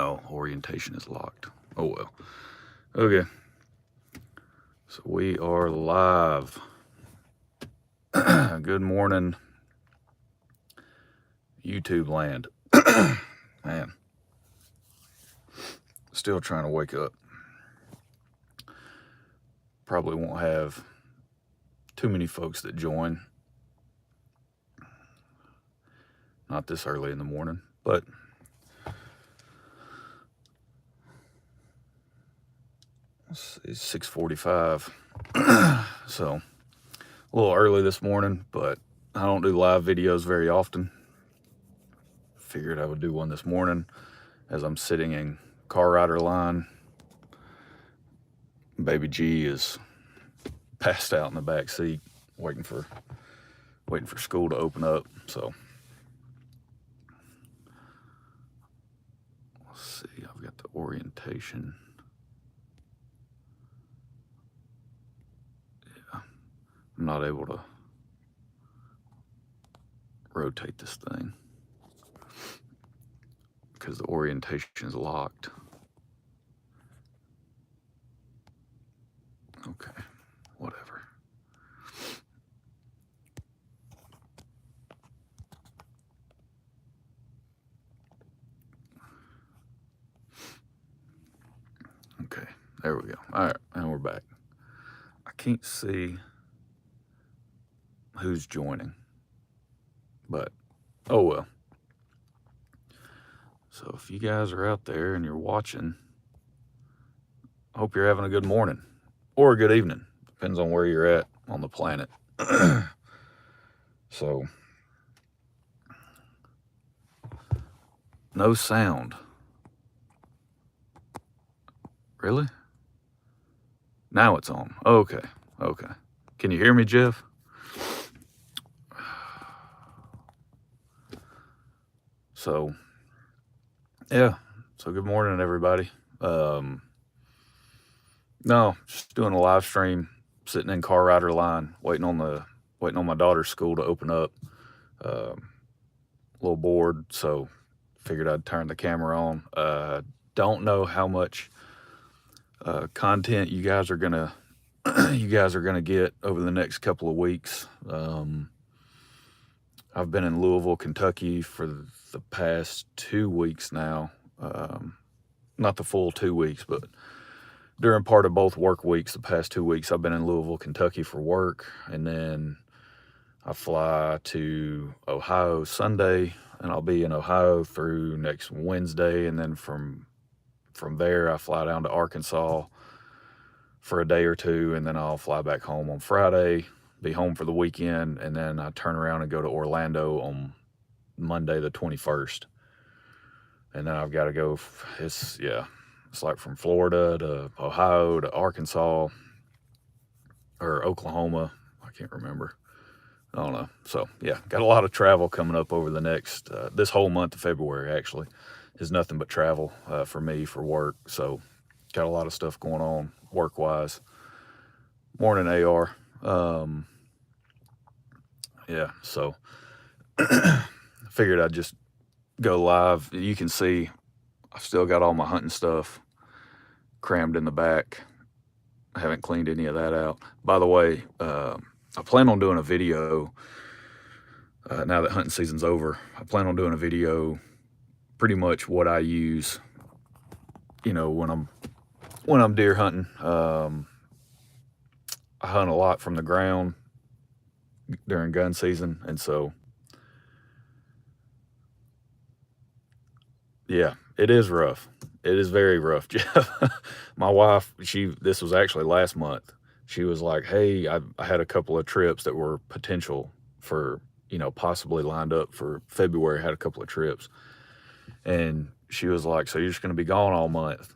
Oh, orientation is locked. Oh well. Okay. So we are live. Good morning, YouTube land. Man, still trying to wake up. Probably won't have too many folks that join. Not this early in the morning, but it's 6:45. So a little early this morning, but I don't do live videos very often. Figured I would do one this morning as I'm sitting in car rider line. Baby G is passed out in the back seat, waiting for school to open up. So let's see. I've got the orientation. Yeah, I'm not able to rotate this thing because the orientation is locked. Okay, whatever. Okay, there we go. All right, and we're back. I can't see who's joining, but oh well. So if you guys are out there and you're watching, I hope you're having a good morning or a good evening. Depends on where you're at on the planet. So, no sound. Really? Now it's on. Okay. Okay. Can you hear me, Jeff? So, yeah. So good morning, everybody. No, just doing a live stream, sitting in car rider line, waiting on my daughter's school to open up. A little bored, so figured I'd turn the camera on. Don't know how much content you guys are gonna get over the next couple of weeks. I've been in Louisville, Kentucky for the past 2 weeks now. Not the full 2 weeks, but during part of both work weeks, the past 2 weeks, I've been in Louisville, Kentucky for work, and then I fly to Ohio Sunday, and I'll be in Ohio through next Wednesday, and then from there, I fly down to Arkansas for a day or two, and then I'll fly back home on Friday, be home for the weekend, and then I turn around and go to Orlando on Monday the 21st. And then I've got to go, it's like from Florida to Ohio to Arkansas or Oklahoma. I can't remember. I don't know. So, yeah, got a lot of travel coming up over the next, this whole month of February, actually, is nothing but travel for me for work. So, got a lot of stuff going on work-wise. Morning, AR. Yeah, so figured I'd just go live. You can see I've still got all my hunting stuff crammed in the back. I haven't cleaned any of that out. By the way, I plan on doing a video now that hunting season's over. I plan on doing a video pretty much what I use, when I'm deer hunting. I hunt a lot from the ground during gun season, and so yeah, it is rough. It is very rough, Jeff. My wife, this was actually last month. She was like, hey, I had a couple of trips that were potential for, possibly lined up for February. I had a couple of trips. And she was like, so you're just going to be gone all month,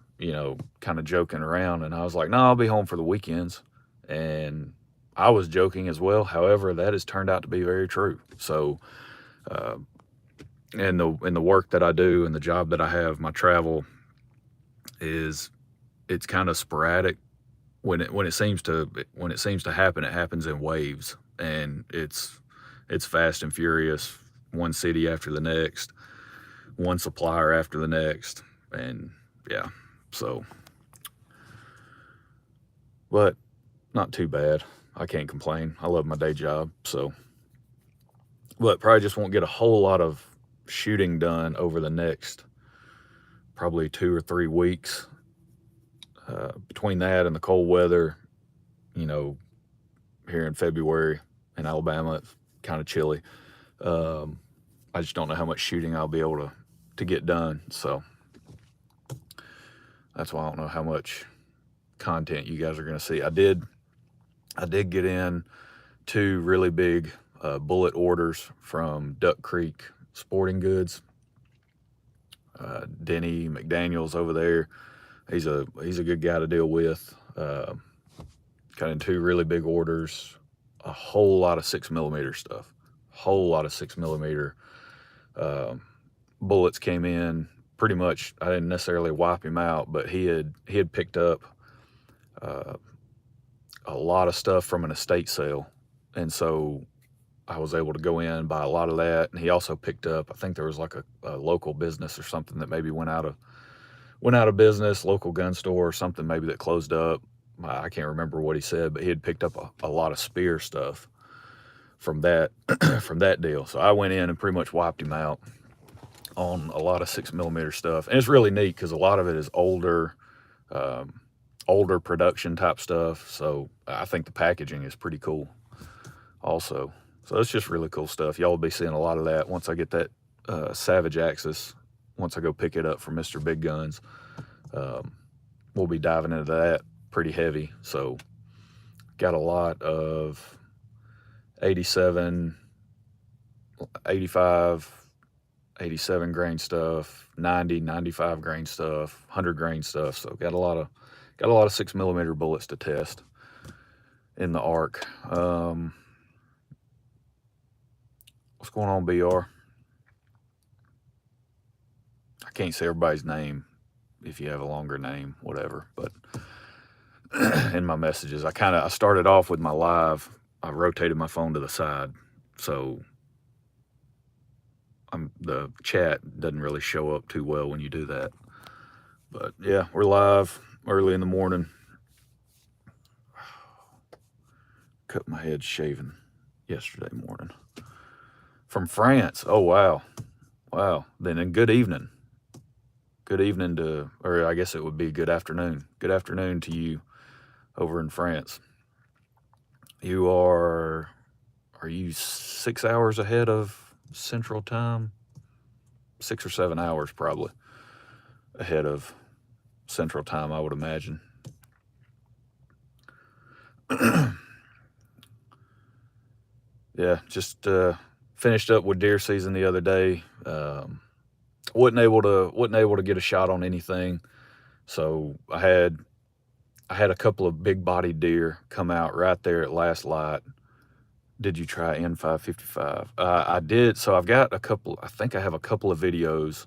kind of joking around. And I was like, no, I'll be home for the weekends. And I was joking as well. However, that has turned out to be very true. So, in the work that I do and the job that I have, my travel it's kind of sporadic. When it seems to happen, it happens in waves, and it's fast and furious. One city after the next, one supplier after the next, And yeah, so, but not too bad. I can't complain. I love my day job. So, but probably just won't get a whole lot of shooting done over the next probably 2 or 3 weeks. Between that and the cold weather, you know, here in February in Alabama, it's kind of chilly. I just don't know how much shooting I'll be able to get done. So that's why I don't know how much content you guys are going to see. I did get in 2 really big bullet orders from Duck Creek Sporting Goods. Denny McDaniels over there, he's a good guy to deal with. Got in 2 really big orders, a whole lot of 6mm stuff, whole lot of 6mm bullets came in. Pretty much, I didn't necessarily wipe him out, but he had picked up a lot of stuff from an estate sale, and so I was able to go in and buy a lot of that. And he also picked up, I think there was like a local business or something that maybe went out of business, local gun store or something maybe that closed up. I can't remember what he said, but he had picked up a lot of spear stuff from that from that deal. So I went in and pretty much wiped him out on a lot of 6mm stuff. And it's really neat because a lot of it is older production type stuff. So I think the packaging is pretty cool also. So it's just really cool stuff. Y'all will be seeing a lot of that once I get that Savage Axis. Once I go pick it up from Mr. Big Guns, we'll be diving into that pretty heavy. So got a lot of 87, 85, 87 grain stuff, 90, 95 grain stuff, 100 grain stuff. So got a lot of 6mm bullets to test in the ARC. What's going on, BR? I can't say everybody's name. If you have a longer name, whatever. But in my messages, I started off with my live. I rotated my phone to the side, so the chat doesn't really show up too well when you do that. But yeah, we're live early in the morning. Cut my head shaving yesterday morning from France. Oh wow. Then good evening. Good evening to, or I guess it would be good afternoon. Good afternoon to you over in France. Are you 6 hours ahead of Central Time? 6 or 7 hours probably ahead of Central Time, I would imagine. Yeah, just finished up with deer season the other day. Wasn't able to get a shot on anything, so I had a couple of big bodied deer come out right there at last light. Did you try N555? I did. So I've got I think I have a couple of videos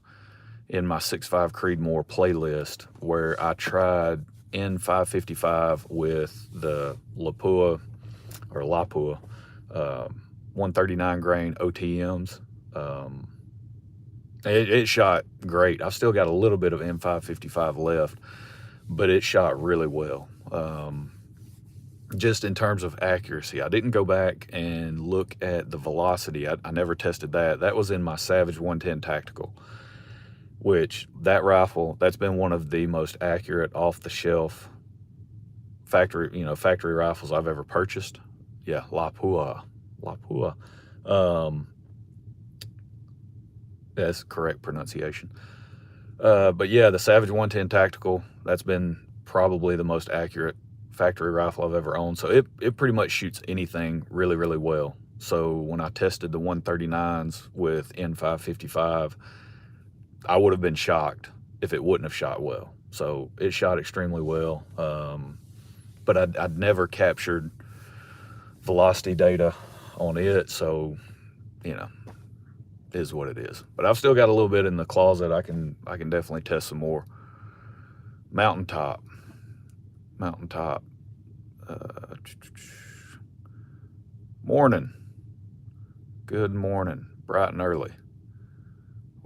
in my 6.5 Creedmoor playlist where I tried N555 with the Lapua 139 grain OTMs. It shot great. I've still got a little bit of N555 left, but it shot really well. Just in terms of accuracy, I didn't go back and look at the velocity. I never tested that. That was in my Savage 110 Tactical, which that rifle, that's been one of the most accurate off-the-shelf factory rifles I've ever purchased. Yeah, Lapua. That's correct pronunciation. But yeah, the Savage 110 Tactical, that's been probably the most accurate factory rifle I've ever owned. So it pretty much shoots anything really, really well. So when I tested the 139s with N555, I would have been shocked if it wouldn't have shot well. So it shot extremely well. But I'd never captured velocity data on it. So, is what it is. But I've still got a little bit in the closet. I can definitely test some more. Mountaintop. Morning. Good morning. Bright and early.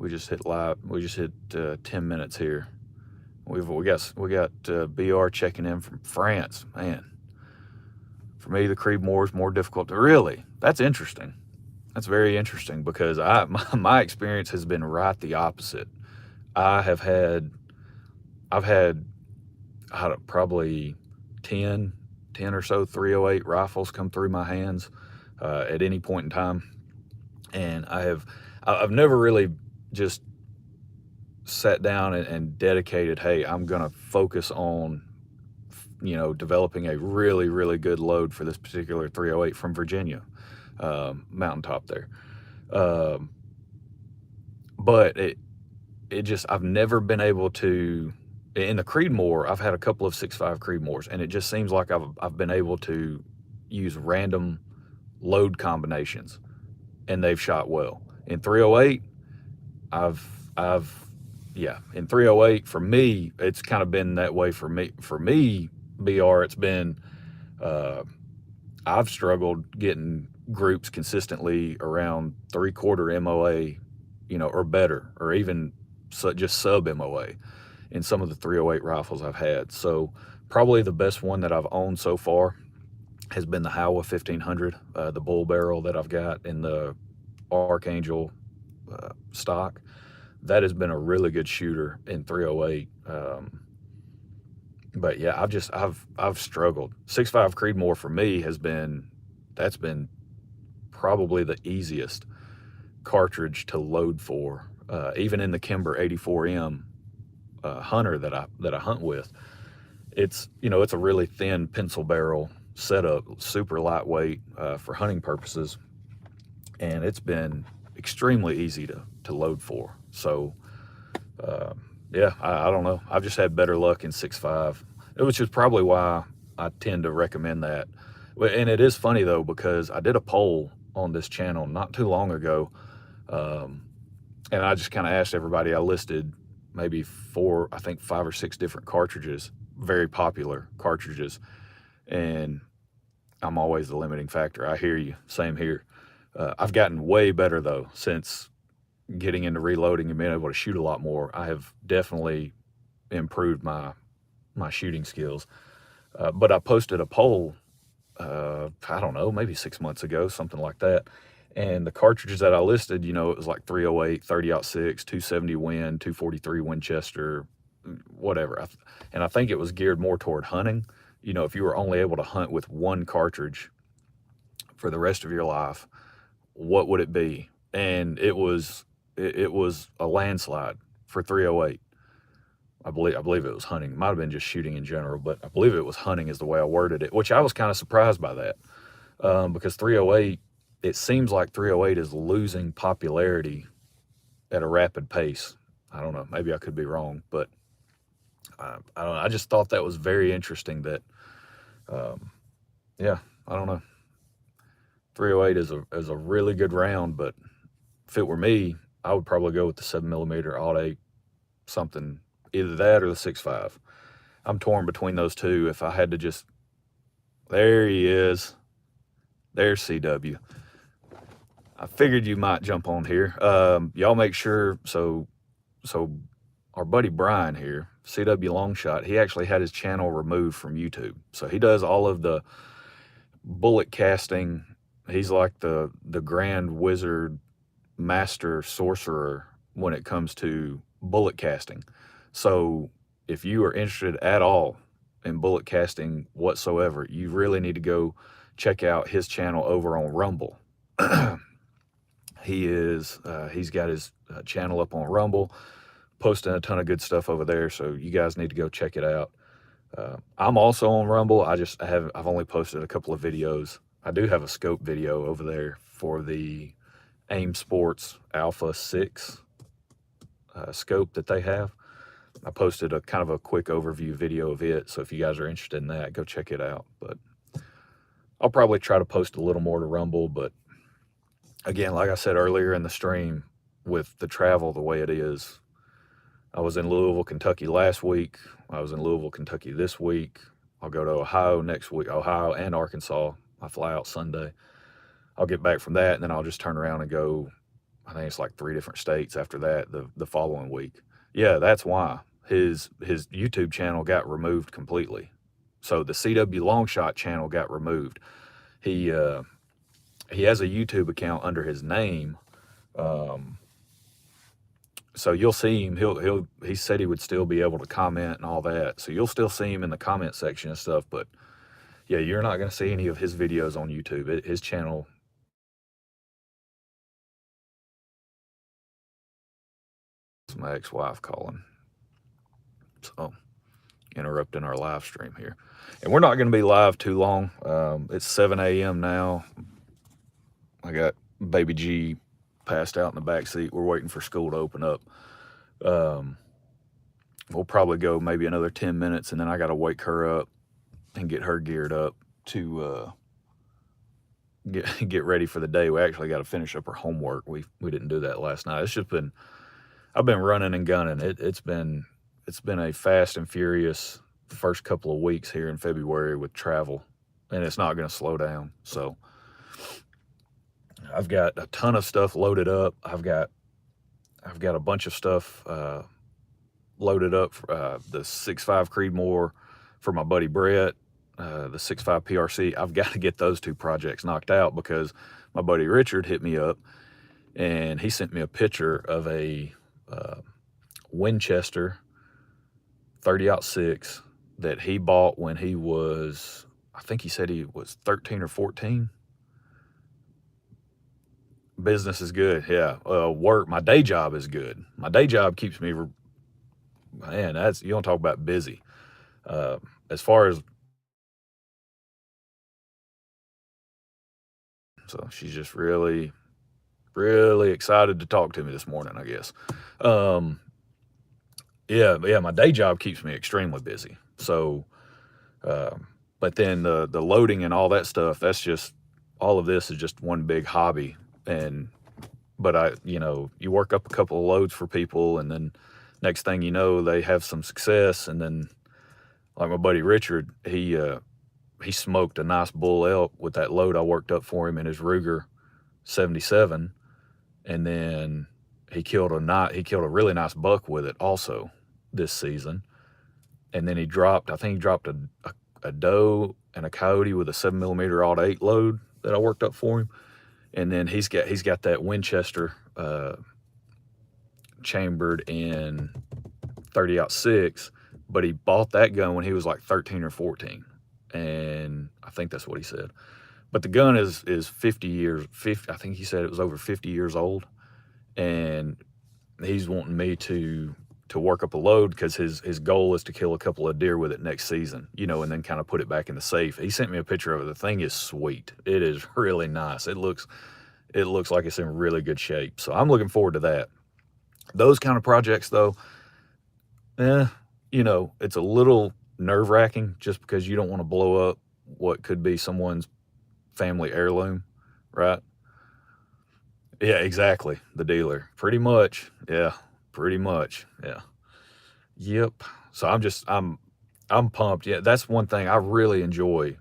We just hit live. We just hit 10 minutes here. We got BR checking in from France. Man, for me, the Creedmoor is more difficult to really. That's interesting. That's very interesting because my experience has been right the opposite. I've had probably 10 or so 308 rifles come through my hands at any point in time, and I've never really just sat down and dedicated, hey, I'm gonna focus on developing a really, really good load for this particular 308 from Virginia, mountaintop there. But it just, I've never been able to, in the Creedmoor, I've had a couple of 6.5 Creedmoors, and it just seems like I've been able to use random load combinations, and they've shot well. In 308, in 308, for me, it's kind of been that way for me. For me, BR, it's been, I've struggled getting groups consistently around 3/4 MOA, or better, or even just sub MOA in some of the 308 rifles I've had. So probably the best one that I've owned so far has been the Howa 1500, the bull barrel that I've got in the Archangel stock. That has been a really good shooter in 308. But yeah, I've struggled. 6.5 Creedmoor for me that's been probably the easiest cartridge to load for. Even in the Kimber 84M Hunter that I hunt with, it's a really thin pencil barrel setup, super lightweight for hunting purposes, and it's been extremely easy to load for. So yeah, I don't know. I've just had better luck in 6.5, which is probably why I tend to recommend that. And it is funny though, because I did a poll on this channel not too long ago, and I just kind of asked everybody. I listed maybe 5 or 6 different cartridges, very popular cartridges, and I'm always the limiting factor. I hear you. Same here. I've gotten way better though since getting into reloading and being able to shoot a lot more. I have definitely improved my shooting skills. But I posted a poll, I don't know, maybe 6 months ago, something like that. And the cartridges that I listed, it was like 308, 30-06, 270 Win, 243 Winchester, whatever. And I think it was geared more toward hunting. If you were only able to hunt with one cartridge for the rest of your life, what would it be? And it was a landslide for 308. I believe it was hunting. It might have been just shooting in general, but I believe it was hunting is the way I worded it, which I was kind of surprised by that, because 308, it seems like 308 is losing popularity at a rapid pace. I don't know. Maybe I could be wrong, but I don't know. I just thought that was very interesting that, yeah, I don't know. 308 is a really good round, but if it were me, I would probably go with the 7mm Aud-8, something, either that or the 6.5. I'm torn between those two. If I had to just, there he is. There's CW. I figured you might jump on here. Y'all make sure, so our buddy Brian here, CW Longshot, he actually had his channel removed from YouTube. So he does all of the bullet casting. He's like the grand wizard, master sorcerer when it comes to bullet casting. So if you are interested at all in bullet casting whatsoever, you really need to go check out his channel over on Rumble. He's got his channel up on Rumble, posting a ton of good stuff over there. So you guys need to go check it out. I'm also on Rumble. I've only posted a couple of videos. I do have a scope video over there for the AIM Sports Alpha 6 scope that they have. I posted a kind of a quick overview video of it. So if you guys are interested in that, go check it out. But I'll probably try to post a little more to Rumble. But again, like I said earlier in the stream, with the travel the way it is, I was in Louisville, Kentucky last week. I was in Louisville, Kentucky this week. I'll go to Ohio next week, Ohio and Arkansas. I fly out Sunday. I'll get back from that, and then I'll just turn around and go I think it's like 3 different states after that the following week. Yeah, that's why his YouTube channel got removed completely. So the CW Longshot channel got removed. He has a YouTube account under his name. So you'll see him. He said he would still be able to comment and all that. So you'll still see him in the comment section and stuff. But yeah, you're not going to see any of his videos on YouTube. His channel. It's my ex-wife calling. So interrupting our live stream here. And we're not going to be live too long. It's 7 a.m. now. I got baby G passed out in the back seat. We're waiting for school to open up. We'll probably go maybe another 10 minutes, and then I got to wake her up and get her geared up to get ready for the day. We actually got to finish up her homework. We didn't do that last night. It's just been, I've been running and gunning. It's been a fast and furious first couple of weeks here in February with travel, and it's not going to slow down. So I've got a ton of stuff loaded up. I've got a bunch of stuff loaded up for the 6.5 Creedmoor for my buddy Brett, the 6.5 PRC. I've got to get those 2 projects knocked out because my buddy Richard hit me up and he sent me a picture of a Winchester 30-06 that he bought when he was, I think he said he was 13 or 14. Business is good, yeah. Work, my day job is good. My day job keeps me, man, that's, you don't talk about busy. As far as, so she's just really, really excited to talk to me this morning, I guess. Yeah, my day job keeps me extremely busy. So, but then the loading and all that stuff, that's just, all of this is just one big hobby. But you work up a couple of loads for people, and then next thing you know, they have some success. And then like my buddy Richard, he smoked a nice bull elk with that load I worked up for him in his Ruger 77. And then he killed a really nice buck with it also this season. And then I think he dropped a doe and a coyote with a 7mm Alt 8 load that I worked up for him. And then he's got that Winchester chambered in 30-06, but he bought that gun when he was like 13 or 14. And I think that's what he said. But the gun is 50 years, I think he said it was over 50 years old. And he's wanting me to work up a load because his goal is to kill a couple of deer with it next season, and then kind of put it back in the safe. He sent me a picture of it. The thing is sweet. It is really nice. It looks like it's in really good shape. So I'm looking forward to that. Those kind of projects though, it's a little nerve-wracking just because you don't want to blow up what could be someone's family heirloom, right? Yeah, exactly. The dealer. Pretty much. Yeah. Pretty much. Yeah. Yep. So I'm pumped. Yeah, that's one thing I really enjoy.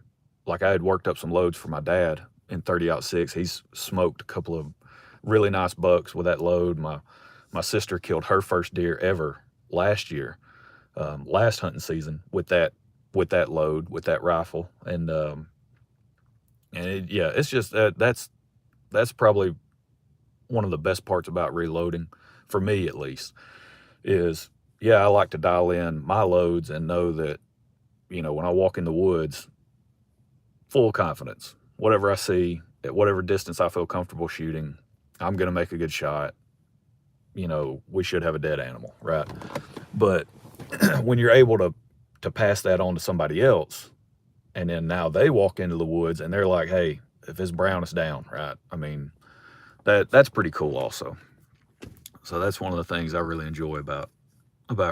Like I had worked up some loads for my dad in 30-06. He's smoked a couple of really nice bucks with that load. My sister killed her first deer ever last year, last hunting season with that load, with that rifle. And it's just that's probably one of the best parts about reloading, for me at least, is, I like to dial in my loads and know that, when I walk in the woods, full confidence, whatever I see, at whatever distance I feel comfortable shooting, I'm going to make a good shot. We should have a dead animal, right? But when you're able to pass that on to somebody else, and then now they walk into the woods and they're like, hey, if it's brown, it's down, right? I mean, that's pretty cool also. So that's one of the things I really enjoy about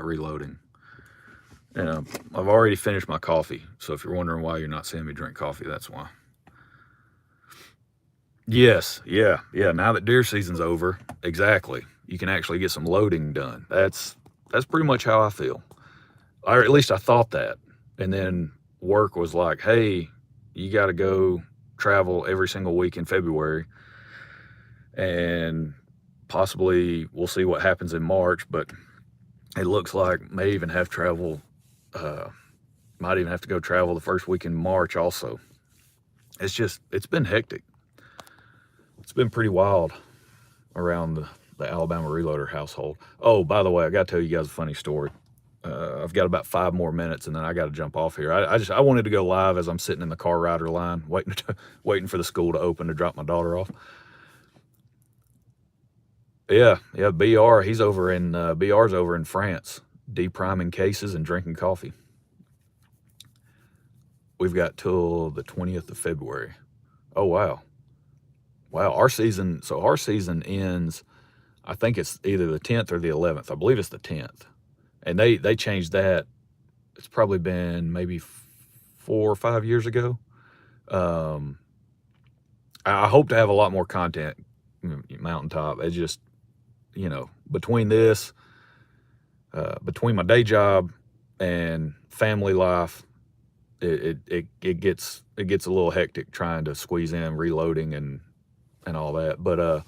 reloading. And I've already finished my coffee. So if you're wondering why you're not seeing me drink coffee, that's why. Yes, yeah. Now that deer season's over, exactly, you can actually get some loading done. That's pretty much how I feel. Or at least I thought that. And then work was like, hey, you got to go travel every single week in February. And Possibly we'll see what happens in March, but it looks like may even have travel, might even have to go travel the first week in March also. It's been hectic. It's been pretty wild around the Alabama Reloader household. Oh, by the way, I got to tell you guys a funny story. I've got about 5 more minutes, and then I got to jump off here. I wanted to go live as I'm sitting in the car rider line, waiting for the school to open to drop my daughter off. Yeah, BR. He's over in BR's over in France, depriming cases and drinking coffee. We've got till the 20th of February. Oh wow, our season. So our season ends. I think it's either the 10th or the 11th. I believe it's the 10th, and they changed that. It's probably been maybe 4 or 5 years ago. I hope to have a lot more content. Mountaintop. It's just, between this, between my day job and family life, it gets a little hectic trying to squeeze in reloading and all that. But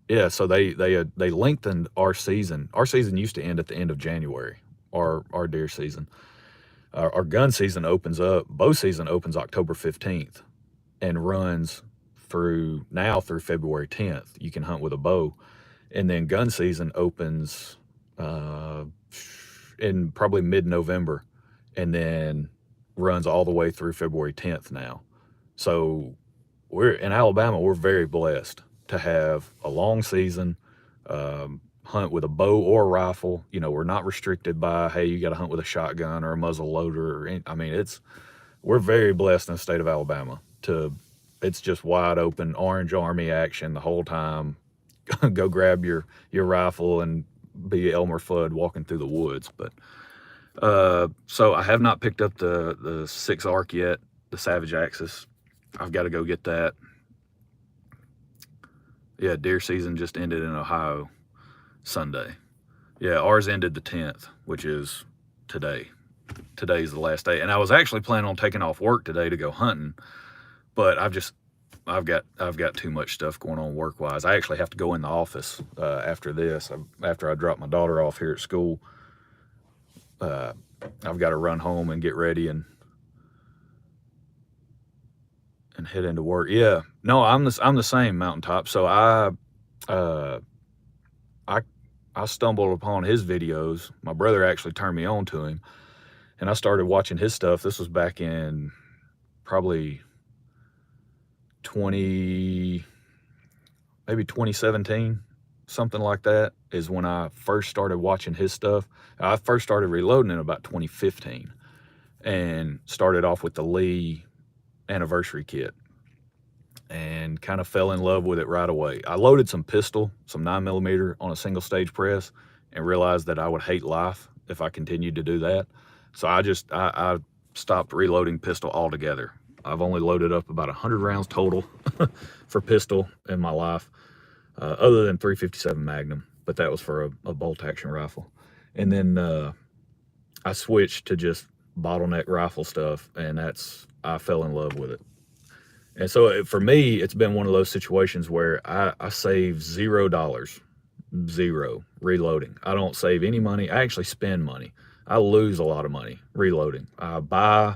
yeah, so they lengthened our season. Our season used to end at the end of January. Our deer season. Our gun season opens up. Bow season opens October 15th and runs through February 10th. You can hunt with a bow, and then gun season opens in probably mid-November, and then runs all the way through February 10th now. So we're in Alabama. We're very blessed to have a long season, hunt with a bow or a rifle. We're not restricted by, hey, you got to hunt with a shotgun or a muzzle loader. We're very blessed in the state of Alabama it's just wide open Orange Army action the whole time. Go grab your rifle and be Elmer Fudd walking through the woods. But so I have not picked up the 6 ARC yet, the Savage Axis. I've got to go get that. Yeah, deer season just ended in Ohio Sunday. Yeah, ours ended the 10th, which is today. Today's the last day, and I was actually planning on taking off work today to go hunting, but I've got too much stuff going on work-wise. I actually have to go in the office after this. After I drop my daughter off here at school, I've got to run home and get ready and head into work. Yeah, no, I'm the same, Mountaintop. So I stumbled upon his videos. My brother actually turned me on to him, and I started watching his stuff. This was back in probably 2017, something like that, is when I first started watching his stuff. I first started reloading in about 2015 and started off with the Lee anniversary kit and kind of fell in love with it right away. I loaded some pistol, some 9mm on a single stage press, and realized that I would hate life if I continued to do that. So I stopped reloading pistol altogether. I've only loaded up about 100 rounds total for pistol in my life, other than 357 Magnum, but that was for a bolt action rifle. And then I switched to just bottleneck rifle stuff, and I fell in love with it. And so for me, it's been one of those situations where I save $0, zero reloading. I don't save any money. I actually spend money. I lose a lot of money reloading. I buy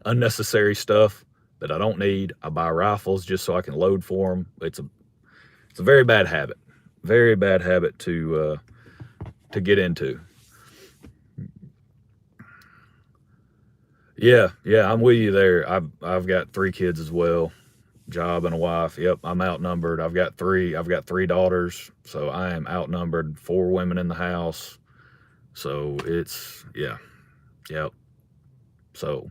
unnecessary stuff that I don't need. I buy rifles just so I can load for them. It's a very bad habit. Very bad habit to get into. Yeah, I'm with you there. I've got 3 kids as well, job and a wife. Yep, I'm outnumbered. I've got 3 daughters, so I am outnumbered. 4 women in the house, so it's yep. So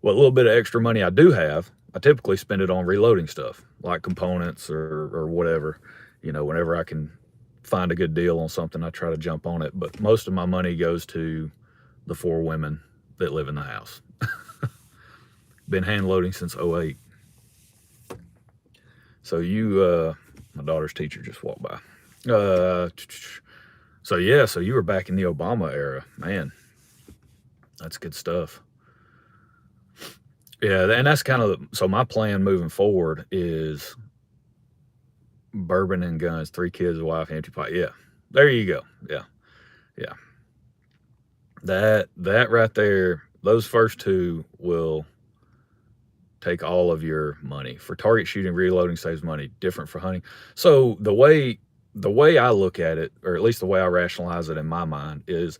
what little bit of extra money I do have, I typically spend it on reloading stuff like components or whatever. Whenever I can find a good deal on something, I try to jump on it. But most of my money goes to the 4 women that live in the house. Been hand loading since 2008. So my daughter's teacher just walked by. So you were back in the Obama era, man. That's good stuff. Yeah, and that's kind of so my plan moving forward is bourbon and guns, 3 kids, a wife, empty pot. Yeah, there you go. Yeah, yeah. That right there, those first two will take all of your money. For target shooting, reloading saves money. Different for hunting. So the way I look at it, or at least the way I rationalize it in my mind, is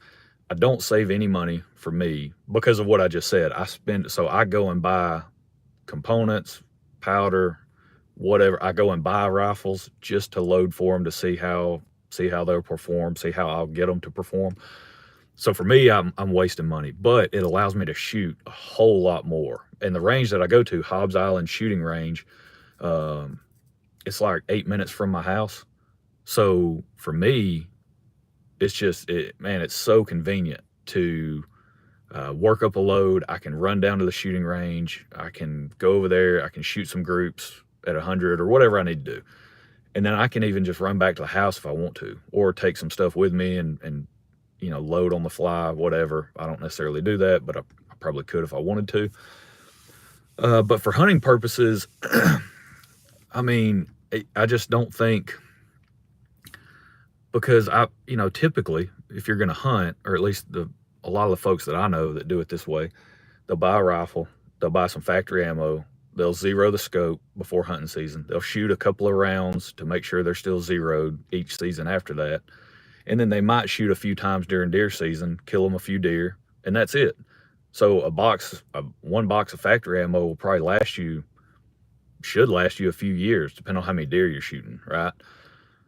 I don't save any money for me because of what I just said. I go and buy components, powder, whatever. I go and buy rifles just to load for them to see how they'll perform, see how I'll get them to perform. So for me, I'm wasting money, but it allows me to shoot a whole lot more. And the range that I go to, Hobbs Island Shooting Range, it's like 8 minutes from my house. So for me, it's just, it's so convenient to work up a load. I can run down to the shooting range. I can go over there. I can shoot some groups at 100 or whatever I need to do. And then I can even just run back to the house if I want to, or take some stuff with me and load on the fly, whatever. I don't necessarily do that, but I probably could if I wanted to. But for hunting purposes, I just don't think, because typically if you're going to hunt, or at least a lot of the folks that I know that do it this way, they'll buy a rifle, they'll buy some factory ammo, they'll zero the scope before hunting season. They'll shoot a couple of rounds to make sure they're still zeroed each season after that. And then they might shoot a few times during deer season, kill them a few deer, and that's it. So one box of factory ammo will probably should last you a few years, depending on how many deer you're shooting, right?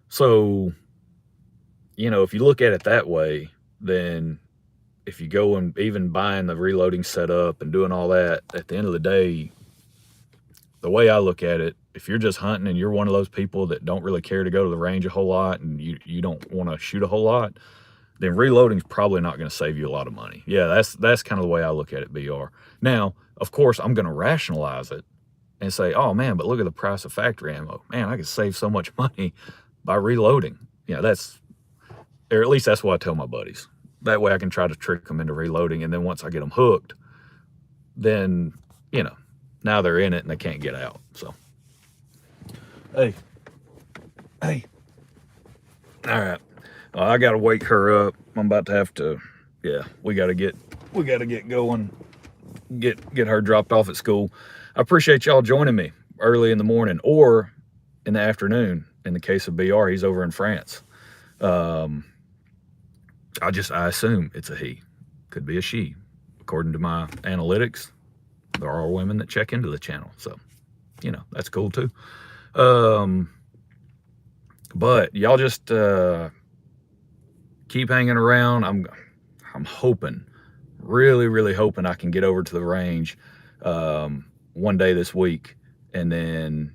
So, if you look at it that way, then if you go and even buying the reloading setup and doing all that, at the end of the day, the way I look at it, if you're just hunting and you're one of those people that don't really care to go to the range a whole lot and you don't want to shoot a whole lot, then reloading is probably not going to save you a lot of money. Yeah, that's kind of the way I look at it, BR. Now, of course, I'm going to rationalize it and say, oh man, but look at the price of factory ammo. Man, I could save so much money by reloading. Or at least that's what I tell my buddies. That way I can try to trick them into reloading, and then once I get them hooked, then, now they're in it and they can't get out. So, hey, all right. I got to wake her up. I'm about to have to, we got to get going, get her dropped off at school. I appreciate y'all joining me early in the morning or in the afternoon. In the case of BR, he's over in France. I assume it's a he. Could be a she. According to my analytics, there are women that check into the channel. So, that's cool too. But y'all just keep hanging around. I'm hoping, really, really hoping I can get over to the range one day this week and then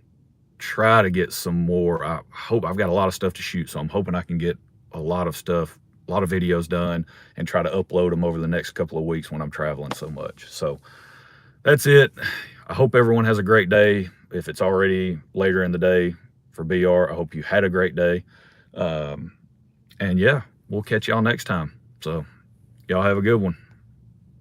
try to get some more. I hope I've got a lot of stuff to shoot, so I'm hoping I can get a lot of videos done and try to upload them over the next couple of weeks when I'm traveling so much. So that's it. I hope everyone has a great day. If it's already later in the day for BR, I hope you had a great day. And yeah, we'll catch y'all next time. So y'all have a good one.